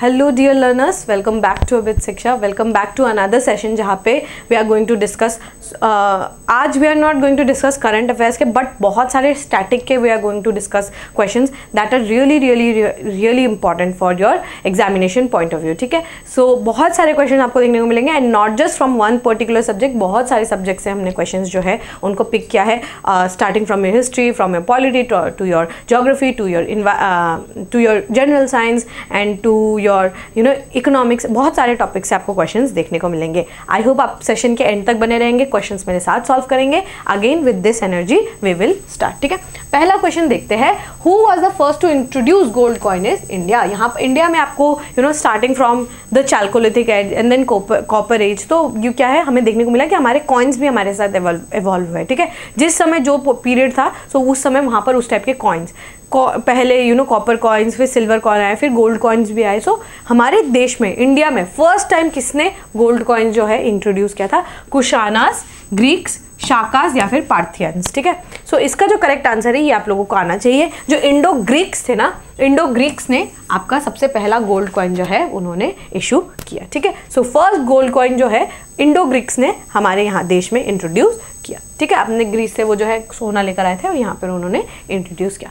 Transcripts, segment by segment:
Hello dear learners, welcome back to Avid Shiksha. Welcome back to another session जहाँ पे we are going to discuss, आज we are not going to discuss current affairs के, but बहुत सारे static के we are going to discuss questions that are really important for your examination point of view. ठीक है, सो बहुत सारे question आपको देखने को मिलेंगे and not just from one particular subject, बहुत सारे सब्जेक्ट से हमने क्वेश्चन जो है उनको पिक किया है, starting from your history, from your polity to your geography, to your general science and to your economics. बहुत सारे टॉपिक से आपको क्वेश्चंस देखने को मिलेंगे। आई होप आप सेशन के एंड तक बने रहेंगे, क्वेश्चंस मेरे साथ सॉल्व करेंगे। Again with this energy we will start. ठीक है, पहला क्वेश्चन देखते हैं, who was the first to introduce gold coin in India. यहाँ इंडिया में आपको starting from the chalcolithic age and then copper age, तो ये क्या है, हमें देखने को मिला कि हमारे कॉइन्स भी हमारे साथ इवॉल्व हुए। ठीक है, जिस समय जो पीरियड था सो उस समय वहाँ पर उस टाइप के कॉइन्स, पहले कॉपर कॉइन्स, फिर सिल्वर कॉइन आए, फिर गोल्ड कॉइन्स भी आए। सो हमारे देश में, इंडिया में फर्स्ट टाइम किसने गोल्ड कॉइन जो है इंट्रोड्यूस किया था? कुशानास, ग्रीक्स, शाकास या फिर पार्थियंस। ठीक है, सो इसका जो करेक्ट आंसर है ये आप लोगों को आना चाहिए। जो इंडो ग्रीक्स थे ना, इंडो ग्रीक्स ने आपका सबसे पहला गोल्ड कॉइन जो है उन्होंने इशू किया। ठीक है, सो फर्स्ट गोल्ड कॉइन जो है इंडो ग्रीक्स ने हमारे यहाँ देश में इंट्रोड्यूस किया। ठीक है, अपने ग्रीस से वो जो है सोना लेकर आए थे और यहाँ पर उन्होंने इंट्रोड्यूस किया।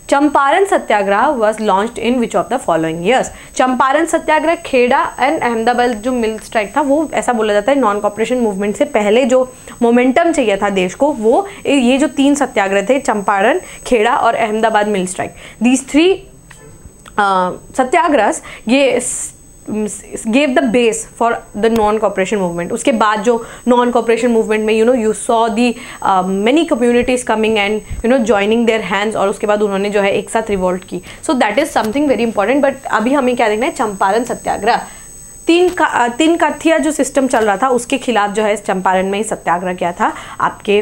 Champaran Satyagraha was launched in which of the following years. Champaran Satyagraha Kheda and Ahmedabad जो मिल स्ट्राइक था, वो ऐसा बोला जाता है नॉन कॉपरेशन मूवमेंट से पहले जो मोमेंटम चाहिए था देश को, वो ये जो 3 सत्याग्रह थे, चंपारण, खेड़ा और अहमदाबाद मिल स्ट्राइक, दीज 3 सत्याग्रह ये gave the base for the non-cooperation movement. उसके बाद जो non-cooperation movement में you saw the many communities coming and joining their hands, और उसके बाद उन्होंने जो है एक साथ रिवोल्ट की। So that is something very important. But अभी हमें क्या देखना है? चंपारण सत्याग्रह, तीन कथिया जो सिस्टम चल रहा था उसके खिलाफ जो है चंपारण में सत्याग्रह किया था आपके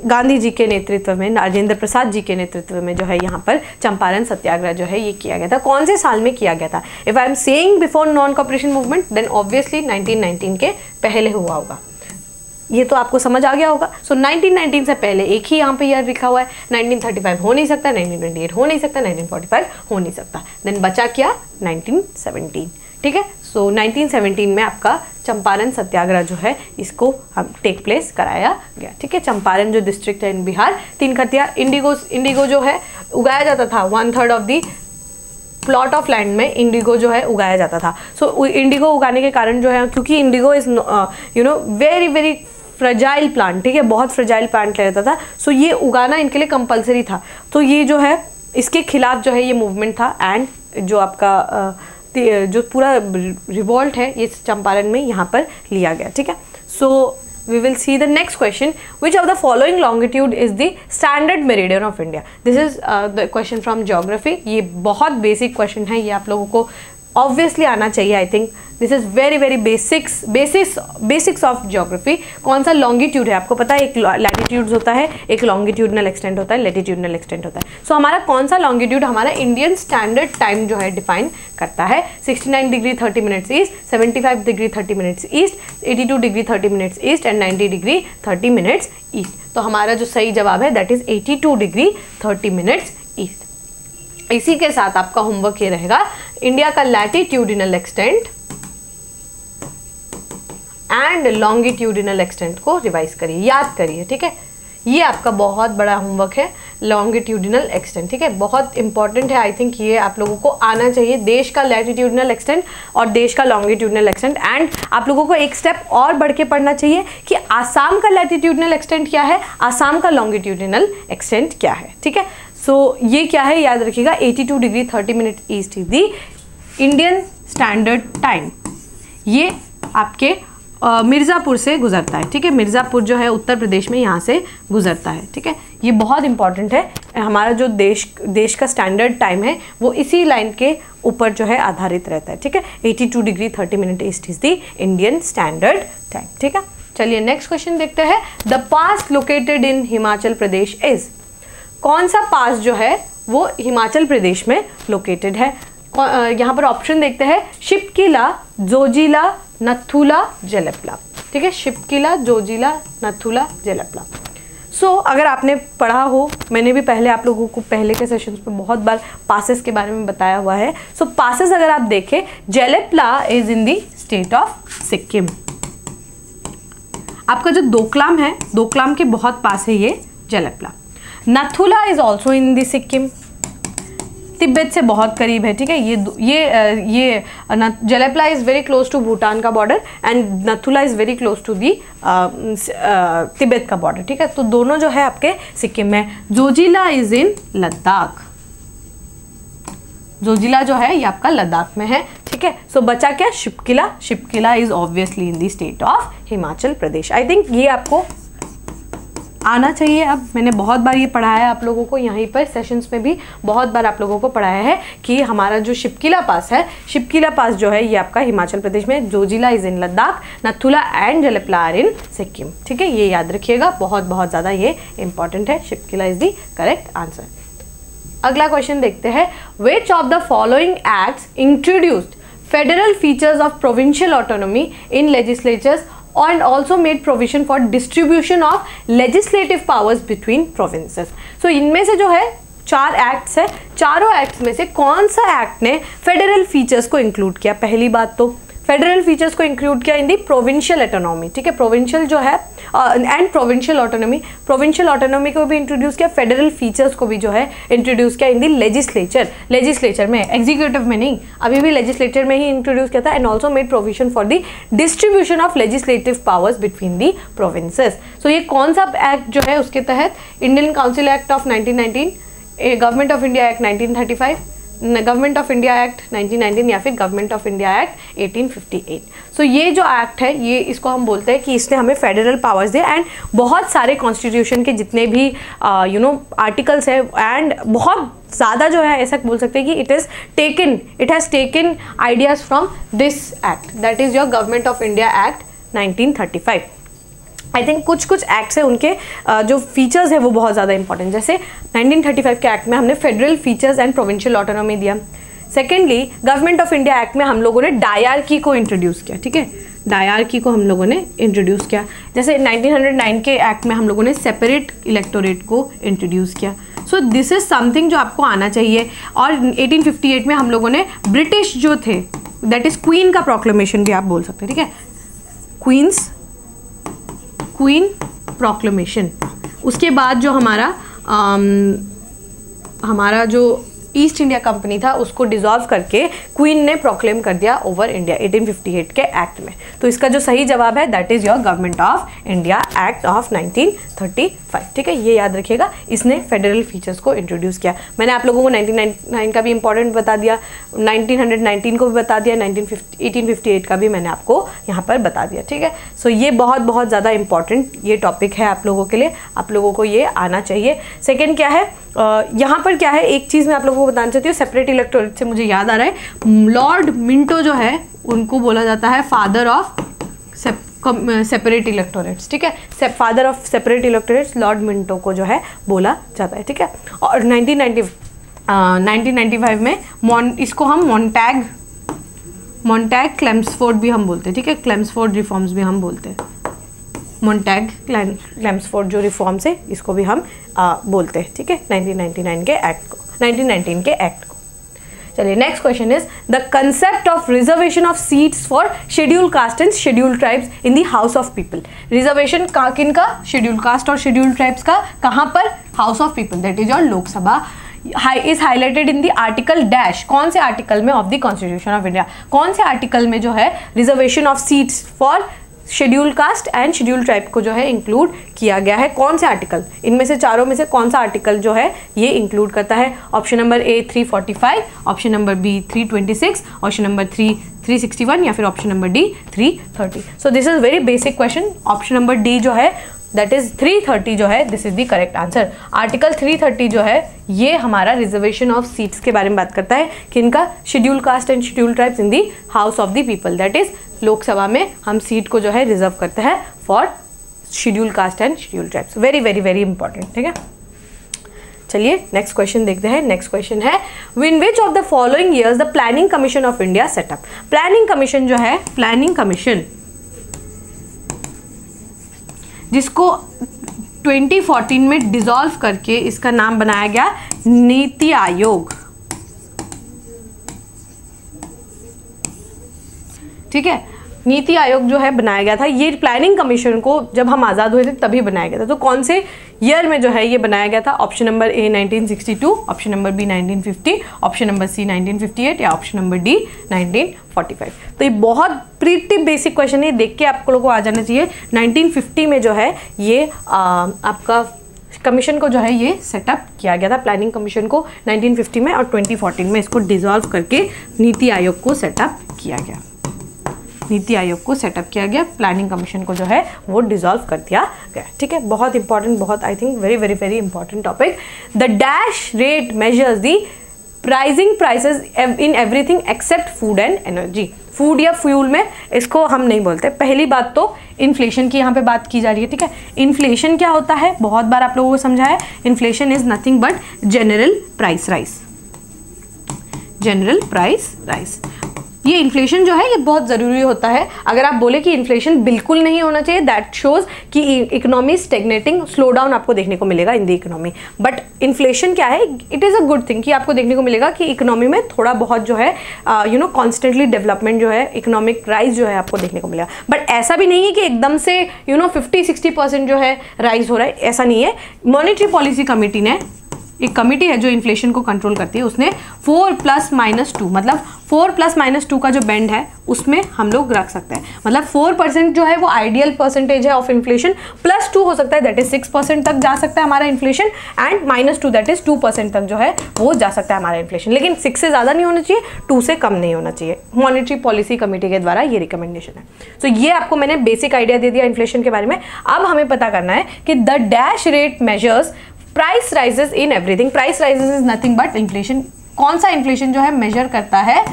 गांधी जी के नेतृत्व में, राजेंद्र प्रसाद जी के नेतृत्व में जो है यहाँ पर चंपारण सत्याग्रह जो है ये किया गया था। कौन से साल में किया गया था? If I am saying before non cooperation movement then obviously 1919 के पहले हुआ होगा। ये तो आपको समझ आ गया होगा। सो 1919 से पहले एक ही यहाँ पे ईयर लिखा हुआ है। 1935 हो नहीं सकता, 1928 हो नहीं सकता, 1945 हो नहीं सकता, देन बचा क्या? 1917। ठीक है, सो 1917 में आपका चंपारण सत्याग्रह जो है इसको हम टेक प्लेस कराया गया। ठीक है, चंपारण जो डिस्ट्रिक्ट है इन बिहार, 3 कथिया इंडिगो जो है उगाया जाता था। 1/3 of the plot of land में इंडिगो जो है उगाया जाता था। सो इंडिगो उगाने के कारण जो है, क्योंकि Indigo is very very fragile plant, ठीक है, बहुत फ्रेजाइल प्लांट रहता था, सो ये उगाना इनके लिए कंपलसरी था। तो ये जो है इसके खिलाफ जो है ये मूवमेंट था एंड जो आपका जो पूरा रिवॉल्ट है ये चंपारण में यहाँ पर लिया गया। ठीक है, so we will see the next question, which of the following longitude is the standard meridian of India. This is the question from geography. ये बहुत बेसिक क्वेश्चन है, ये आप लोगों को ऑब्वियसली आना चाहिए। I think this is very very basics of geography. कौन सा लॉन्गिट्यूड है आपको पता है? एक लैटिट्यूड्स होता है, एक लॉन्गिट्यूडनल एक्सटेंट होता है, लैटिट्यूडनल एक्सटेंट होता है। सो हमारा कौन सा लॉन्गिट्यूड हमारा इंडियन स्टैंडर्ड टाइम जो है डिफाइन करता है? 69 degree 30 minutes east, 75 degree 30 minutes east, 82 degree 30 minutes east and 90 degree 30 minutes east. तो हमारा जो सही जवाब है that is 82 degree 30 minutes east. इसी के साथ आपका होमवर्क ये रहेगा, इंडिया का latitudinal extent and longitudinal extent को रिवाइज करिए, याद करिए। ठीक है, ये आपका बहुत बड़ा होमवर्क है, लॉन्गिट्यूडिनल एक्सटेंट। ठीक है, बहुत इंपॉर्टेंट है। आई थिंक ये आप लोगों को आना चाहिए, देश का लैटिट्यूडिनल एक्सटेंट और देश का लॉन्गिट्यूडिनल एक्सटेंट। एंड आप लोगों को एक स्टेप और बढ़ के पढ़ना चाहिए कि आसाम का लैटिट्यूडिनल एक्सटेंट क्या है, आसाम का लॉन्गिट्यूडिनल एक्सटेंट क्या है। ठीक है, सो ये क्या है याद रखिएगा, 82 degree 30 minute east is the Indian standard time. ये आपके मिर्ज़ापुर से गुजरता है। ठीक है, मिर्ज़ापुर जो है उत्तर प्रदेश में यहाँ से गुजरता है। ठीक है, ये बहुत इंपॉर्टेंट है। हमारा जो देश का स्टैंडर्ड टाइम है वो इसी लाइन के ऊपर जो है आधारित रहता है। ठीक है, 82 degree 30 minute east is the Indian standard time. ठीक है, चलिए नेक्स्ट क्वेश्चन देखते हैं। The pass located in Himachal Pradesh is. कौन सा पास जो है वो हिमाचल प्रदेश में लोकेटेड है? यहाँ पर ऑप्शन देखते हैं, शिपकिला, जोजिला, नथुला, जलपला। ठीक है, शिपकिला, जोजिला, नथुला, जलपला। अगर आपने पढ़ा हो, मैंने भी पहले आप लोगों को पहले के सेशंस पे बहुत बार पासेस के बारे में बताया हुआ है। पासेस अगर आप देखें, Jelepla is in the state of Sikkim. आपका जो दोकलाम है, दोकलाम के बहुत पास है ये Jelepla. Nathula is also in the Sikkim, Tibet से बहुत करीब है, ठीक है। ये Jelepla is very close to Bhutan का border and Nathula is very close to the Tibet का बॉर्डर, ठीक है। तो दोनों जो है आपके सिक्किम में। जोजिला इज़ इन लद्दाख, जोजिला जो है ये आपका लद्दाख में है, ठीक है। सो बचा क्या, Shipki La. Shipki La is obviously in the state of Himachal Pradesh. I think ये आपको आना चाहिए। अब मैंने बहुत बार ये पढ़ाया है आप लोगों को, यहीं पर सेशंस में भी बहुत बार आप लोगों को पढ़ाया है कि हमारा जो शिपकिला पास है, शिपकिला पास जो है ये आपका हिमाचल प्रदेश में, Zojila is in Ladakh, Nathula and Jelepla are in Sikkim, ठीक है। ये याद रखिएगा, बहुत बहुत ज़्यादा ये इंपॉर्टेंट है। Shipki La is the correct answer. अगला क्वेश्चन देखते हैं, विच of the following acts introduced federal features of provincial autonomy in legislatures and also made provision for distribution of legislative powers between provinces। so इनमें से जो है 4 एक्ट्स है, चारों एक्ट्स में से कौन सा एक्ट ने फेडरल फीचर्स को इंक्लूड किया? पहली बात तो फेडरल फीचर्स को इंक्लूड किया इन दी प्रोविंशियल ऑटोनॉमी, ठीक है। प्रोविंशियल जो है and provincial autonomy, provincial autonomy को भी इंट्रोड्यूस किया, फेडरल फीचर्स को भी जो है इंट्रोड्यूस किया इन दी लेजिस्लेचर, लेजिस्लेचर में, एग्जीक्यूटिव में नहीं, अभी भी लेजिस्लेचर में ही इंट्रोड्यूस किया था। And also made provision for the distribution of legislative powers between the provinces. So ये कौन सा एक्ट जो है उसके तहत? Indian council act of 1919, government of India act 1935, government of India act 1919 या फिर government of India act 1858। So ये जो एक्ट है, ये इसको हम बोलते हैं कि इसने हमें फेडरल पावर्स दिए एंड बहुत सारे कॉन्स्टिट्यूशन के जितने भी आर्टिकल्स है एंड बहुत ज़्यादा जो है ऐसा बोल सकते हैं कि it has taken ideas from this act, that is your government of India act 1935। I think कुछ एक्ट्स है उनके जो फीचर्स है वो बहुत ज़्यादा इंपॉर्टेंट, जैसे 1935 के एक्ट में हमने federal features and provincial autonomy दिया। Secondly government of India act में हम लोगों ने डायरकी को इंट्रोड्यूस किया, ठीक है। डायरकी को हम लोगों ने इंट्रोड्यूस किया। जैसे 1909 के एक्ट में हम लोगों ने सेपरेट इलेक्टोरेट को इंट्रोड्यूस किया। सो दिस इज समथिंग जो आपको आना चाहिए। और 1858 में हम लोगों ने ब्रिटिश जो थे, दैट इज क्वीन का प्रोक्लेमेशन भी आप बोल सकते हैं, ठीक है, क्वीन प्रोक्लेमेशन। उसके बाद जो हमारा जो ईस्ट इंडिया कंपनी था उसको डिसॉल्व करके क्वीन ने प्रोक्लेम कर दिया ओवर इंडिया 1858 के एक्ट में। तो इसका जो सही जवाब है that is your government of India act of 1935, ठीक है। ये याद रखिएगा, इसने फेडरल फीचर्स को इंट्रोड्यूस किया। मैंने आप लोगों को 1999 का भी इंपॉर्टेंट बता दिया, 1919 को भी बता दिया, 1858 का भी मैंने आपको यहाँ पर बता दिया, ठीक है। सो ये बहुत बहुत ज़्यादा इंपॉर्टेंट ये टॉपिक है आप लोगों के लिए, आप लोगों को ये आना चाहिए। सेकेंड क्या है, यहाँ पर क्या है, एक चीज़ मैं आप लोगों को बताना चाहती हूँ, सेपरेट इलेक्टोरेट से मुझे याद आ रहा है, लॉर्ड मिंटो जो है उनको बोला जाता है फादर ऑफ सेपरेट इलेक्टोरेट्स, ठीक है। Father of separate electorates Lord Minto को जो है बोला जाता है, ठीक है। और 1995 में इसको हम मॉन्टैग क्लेम्सफोर्ड भी हम बोलते हैं, ठीक है, क्लेम्सफोर्ड रिफॉर्म्स भी हम बोलते हैं, मॉन्टैग क्लेम्सफोर्ड जो रिफॉर्म्स है इसको भी हम बोलते हैं, ठीक है, 1919 के एक्ट को। चलिए next question is the concept of reservation of seats for schedule caste and schedule tribes in the house of people. Reservation किन का? शेड्यूल कास्ट और शेड्यूल ट्राइब्स का। कहाँ पर? House of people, that is your Lok Sabha. Is highlighted in the article dash, कौन से article में of the constitution of India, कौन से आर्टिकल में जो है reservation of seats for schedule caste and schedule tribe को जो है इंक्लूड किया गया है? कौन से आर्टिकल? इनमें से चारों में से कौन सा आर्टिकल जो है ये इंक्लूड करता है? Option number A 345, option number B 326, option number 361 या फिर option number D 330। So this is very basic question. Option number D जो है दैट इज 330 जो है this is the correct answer. Article 330 जो है ये हमारा रिजर्वेशन ऑफ सीट्स के बारे में बात करता है, किनका? Schedule caste and schedule tribes in the house of the people, that is Lok Sabha में हम सीट को जो है रिजर्व करते हैं for schedule caste and schedule tribes. Very very very important, ठीक है। चलिए नेक्स्ट क्वेश्चन देखते हैं। नेक्स्ट क्वेश्चन है win which of the following years the planning commission of India setup. Planning commission जो है, प्लानिंग कमीशन जिसको 2014 में डिसॉल्व करके इसका नाम बनाया गया नीति आयोग। ठीक है, नीति आयोग जो है बनाया गया था। ये प्लानिंग कमीशन को जब हम आज़ाद हुए थे तभी बनाया गया था। तो कौन से ईयर में जो है ये बनाया गया था? Option number A 1962, option number B 1950, option number C 1958 या ऑप्शन नंबर डी 1945। तो ये बहुत प्रीटी बेसिक क्वेश्चन है, देख के आप लोगों को आ जाना चाहिए। 1950 में जो है ये आपका कमीशन को जो है ये सेटअप किया गया था, प्लानिंग कमीशन को 1950 में, और 2014 में इसको डिसॉल्व करके नीति आयोग को सेटअप किया गया। नीति आयोग को सेटअप किया गया, प्लानिंग कमीशन को जो है वो डिसॉल्व कर दिया गया। ठीक है, बहुत इंपॉर्टेंट, बहुत I think very very very important topic. The dash rate measures the pricing prices in everything except food and energy. Food या फ्यूल में इसको हम नहीं बोलते। पहली बात तो इन्फ्लेशन की यहाँ पे बात की जा रही है। ठीक है, इन्फ्लेशन क्या होता है? बहुत बार आप लोगों को समझा है, inflation is nothing but general price rise. General price rise, ये इन्फ्लेशन जो है ये बहुत ज़रूरी होता है। अगर आप बोले कि इन्फ्लेशन बिल्कुल नहीं होना चाहिए, दैट शोज कि इकोनॉमी स्टेगनेटिंग, स्लो डाउन आपको देखने को मिलेगा in the economy. But inflation क्या है? It is a good thing कि आपको देखने को मिलेगा कि इकोनॉमी में थोड़ा बहुत जो है कॉन्स्टेंटली डेवलपमेंट जो है, इकोनॉमिक राइज जो है आपको देखने को मिलेगा। बट ऐसा भी नहीं है कि एकदम से 50-60% जो है राइज हो रहा है, ऐसा नहीं है। मॉनेटरी पॉलिसी कमेटी ने, एक कमेटी है जो इन्फ्लेशन को कंट्रोल करती है, उसने 4+-2 मतलब 4+-2 का जो बैंड है उसमें हम लोग रख सकते हैं। मतलब 4% जो है वो आइडियल परसेंटेज है ऑफ इन्फ्लेशन, +2 हो सकता है, दैट इज 6% तक जा सकता है हमारा इन्फ्लेशन, एंड -2 दैट इज 2% तक जो है वो जा सकता है हमारा इन्फ्लेशन। लेकिन 6 से ज़्यादा नहीं होना चाहिए, 2 से कम नहीं होना चाहिए। मॉनेटरी पॉलिसी कमेटी के द्वारा ये रिकमेंडेशन है। तो ये आपको मैंने बेसिक आइडिया दे दिया इन्फ्लेशन के बारे में। अब हमें पता करना है कि the dash rate measures price rises in everything. Price rises is nothing but inflation. कौन सा इन्फ्लेशन जो है मेजर करता है,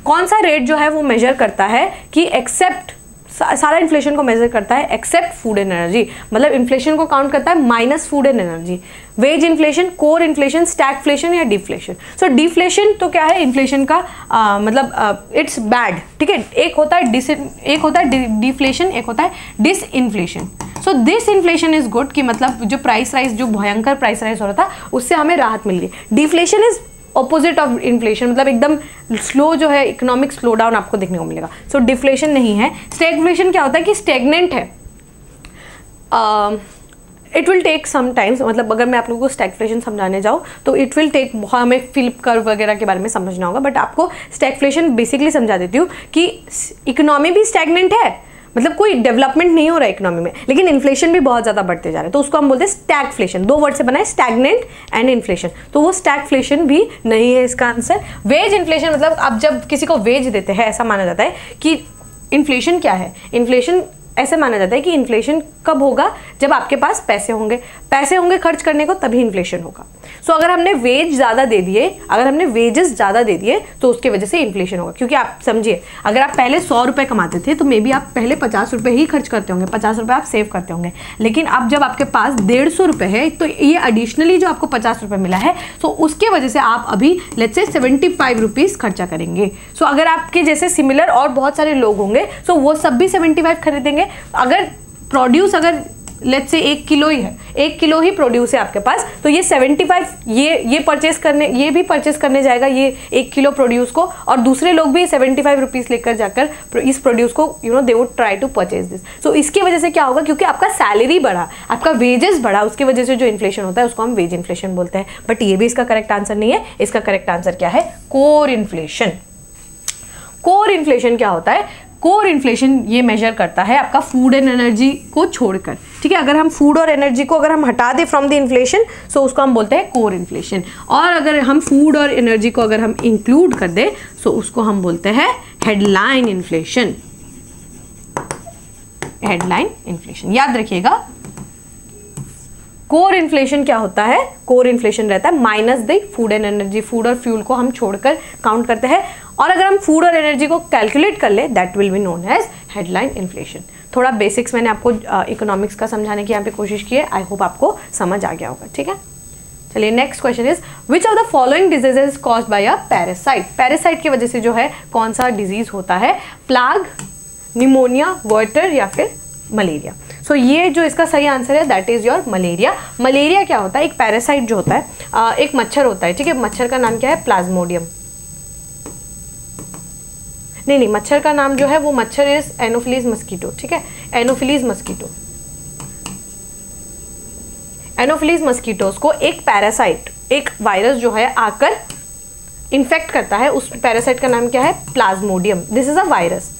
कौन सा रेट जो है वो मेजर करता है कि एक्सेप्ट, सारा इन्फ्लेशन को मेजर करता है एक्सेप्ट फूड एंड एनर्जी। मतलब इन्फ्लेशन को काउंट करता है minus food and energy. Wage inflation, core inflation, stagflation या डिफ्लेशन। सो डिफ्लेशन तो क्या है? इन्फ्लेशन का मतलब इट्स बैड। ठीक है, एक होता है डिफ्लेशन, एक होता है disinflation. So this inflation is good कि मतलब जो प्राइस राइज, जो भयंकर प्राइस राइज हो रहा था उससे हमें राहत मिल गई। Deflation is opposite of inflation, मतलब एकदम स्लो जो है, इकोनॉमिक स्लो डाउन आपको देखने को मिलेगा। सो डिफ्लेशन नहीं है। स्टैगफ्लेशन क्या होता है कि स्टेगनेंट है। It will take some times, मतलब अगर मैं आप लोगों को स्टैगफ्लेशन समझाने जाऊँ तो इट विल टेक, हमें फिलिप कर्व वगैरह के बारे में समझना होगा। बट आपको स्टैगफ्लेशन बेसिकली समझा देती हूँ कि इकोनॉमी भी स्टैगनेंट है, मतलब कोई डेवलपमेंट नहीं हो रहा है इकोनॉमी में, लेकिन इन्फ्लेशन भी बहुत ज़्यादा बढ़ते जा रहे हैं, तो उसको हम बोलते हैं स्टैगफ्लेशन। 2 वर्ड से बना है, स्टैगनेंट एंड इन्फ्लेशन। तो वो स्टैगफ्लेशन भी नहीं है इसका आंसर। वेज इन्फ्लेशन, मतलब आप जब किसी को वेज देते हैं, ऐसा माना जाता है कि इन्फ्लेशन क्या है? इन्फ्लेशन ऐसे माना जाता है कि इन्फ्लेशन कब होगा? जब आपके पास पैसे होंगे, पैसे होंगे खर्च करने को, तभी इन्फ्लेशन होगा। सो अगर हमने वेज ज़्यादा दे दिए, अगर हमने वेजेस ज़्यादा दे दिए तो उसके वजह से इन्फ्लेशन होगा। क्योंकि आप समझिए, अगर आप पहले 100 रुपये कमाते थे तो मे बी आप पहले 50 रुपये ही खर्च करते होंगे, 50 रुपये आप सेव करते होंगे। लेकिन अब जब आपके पास 150 रुपये है तो ये एडिशनली जो आपको 50 रुपये मिला है, तो उसके वजह से आप अभी लेट्स से 75 रुपीज़ खर्चा करेंगे। सो अगर आपके जैसे सिमिलर और बहुत सारे लोग होंगे तो वो सब भी 75 खरीदेंगे। अगर प्रोड्यूस, अगर लेट्स से 1 किलो ही है, 1 किलो ही प्रोड्यूस है आपके पास, तो ये 75 ये परचेस करने, ये भी परचेस करने जाएगा ये 1 किलो प्रोड्यूस को, और दूसरे लोग भी 75 रुपीज़ लेकर जाकर इस प्रोड्यूस को they would try to purchase this. So इसकी वजह से क्या होगा? क्योंकि आपका सैलरी बढ़ा, आपका वेजेस बढ़ा, उसकी वजह से जो इन्फ्लेशन होता है उसको हम वेज इन्फ्लेशन बोलते हैं। बट ये भी इसका करेक्ट आंसर नहीं है। इसका करेक्ट आंसर क्या है? Core inflation. कोर इन्फ्लेशन क्या होता है? कोर इन्फ्लेशन ये मेजर करता है आपका फूड एंड एनर्जी को छोड़कर। ठीक है, अगर हम फूड और एनर्जी को अगर हम हटा दें फ्रॉम द इन्फ्लेशन, सो उसको हम बोलते हैं कोर इन्फ्लेशन। और अगर हम फूड और एनर्जी को अगर हम इंक्लूड कर दें, सो उसको हम बोलते हैं हेडलाइन इन्फ्लेशन। हेडलाइन इन्फ्लेशन याद रखिएगा। कोर इन्फ्लेशन क्या होता है? कोर इन्फ्लेशन रहता है minus the food and energy. Food और फ्यूल को हम छोड़कर काउंट करते हैं, और अगर हम फूड और एनर्जी को कैलकुलेट कर ले, that will be known as headline inflation. थोड़ा बेसिक्स मैंने आपको इकोनॉमिक्स का समझाने की यहाँ पे कोशिश की है। आई होप आपको समझ आ गया होगा। ठीक है, चलिए next question is which of the following diseases caused by a parasite. Parasite की वजह से जो है कौन सा डिजीज होता है? प्लाग, निमोनिया, गॉइटर या फिर मलेरिया। सो ये जो इसका सही आंसर है that is your malaria. Malaria क्या होता है, एक पैरासाइट जो होता है, एक मच्छर होता है, ठीक है। मच्छर का नाम क्या है, प्लाज्मोडियम। नहीं, मच्छर का नाम जो है वो मच्छर इज एनोफिलीज मस्कीटो, ठीक है, एनोफिलीज मस्कीटो। एनोफिलीज मस्कीटोस को एक पैरासाइट, एक वायरस जो है आकर इन्फेक्ट करता है। उस पैरासाइट का नाम क्या है, Plasmodium. This is a virus.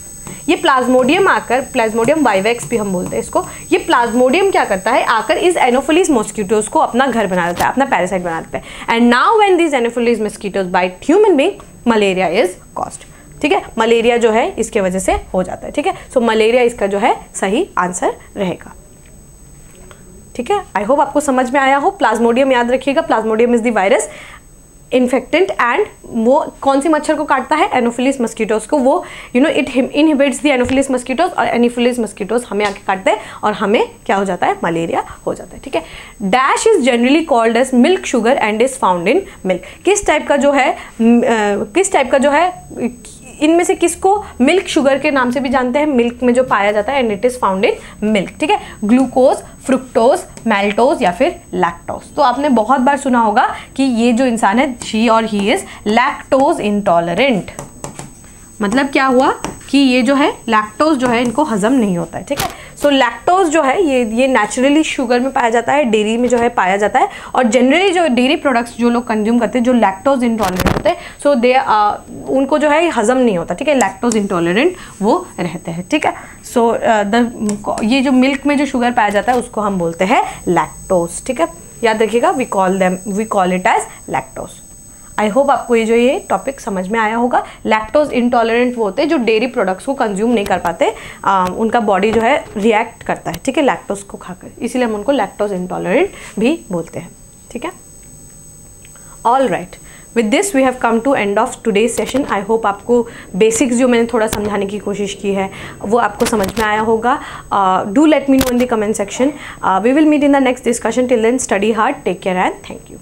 ये प्लाज्मोडियम आकर, प्लाज्मोडियम वाइवेक्स भी हम बोलते हैं इसको, ये प्लाज्मोडियम क्या करता है, आकर इस एनोफिलीज मॉस्किटोज को अपना घर बना देता है, अपना पैरासाइट बना देता है। And now when these anopheles mosquitoes bite human being, malaria is caused, ठीक है। मलेरिया जो है इसके वजह से हो जाता है, ठीक है। सो मलेरिया इसका जो है सही आंसर रहेगा, ठीक है। आई होप आपको समझ में आया हो। प्लाज्मोडियम याद रखिएगा, plasmodium is the virus infectant and वो कौन सी मच्छर को काटता है, एनोफिलीज मस्कीटोज को। वो it inhibits the anopheles mosquitoes और एनोफिलीज मस्कीटोज हमें आके काटते हैं और हमें क्या हो जाता है, मलेरिया हो जाता है, ठीक है। Dash is generally called as milk sugar and is found in milk. किस टाइप का जो है इनमें से किसको मिल्क शुगर के नाम से भी जानते हैं, मिल्क में जो पाया जाता है, and it is found in milk, ठीक है। ग्लूकोज, फ्रुक्टोज, मैल्टोज या फिर लैक्टोज। तो आपने बहुत बार सुना होगा कि ये जो इंसान है, शी और ही इज लैक्टोज इंटॉलरेंट। मतलब क्या हुआ कि ये जो है लैक्टोज जो है इनको हजम नहीं होता है, ठीक है। सो लैक्टोज जो है ये नेचुरली शुगर में पाया जाता है, डेयरी में जो है पाया जाता है, और जनरली जो डेयरी प्रोडक्ट्स जो लोग कंज्यूम करते हैं जो लैक्टोज इंटॉलरेंट होते हैं, सो दे उनको जो है हजम नहीं होता, ठीक है। लैक्टोज इंटॉलरेंट वो रहते हैं, ठीक है। सो ये जो मिल्क में जो शुगर पाया जाता है उसको हम बोलते हैं लैक्टोज, ठीक है। याद रखिएगा, we call it as lactose. I hope आपको ये टॉपिक समझ में आया होगा। लैक्टोज इंटॉलरेंट वो होते हैं जो डेयरी प्रोडक्ट्स को कंज्यूम नहीं कर पाते, उनका बॉडी जो है रिएक्ट करता है, ठीक है, लैक्टोज को खाकर, इसीलिए हम उनको लैक्टोज इंटॉलरेंट भी बोलते हैं, ठीक है। All right, with this we have come to end of today's session. I hope आपको बेसिक्स जो मैंने थोड़ा समझाने की कोशिश की है वो आपको समझ में आया होगा। Do let me know in the comment section. We will meet in the next discussion. Till then study hard, take care and thank you.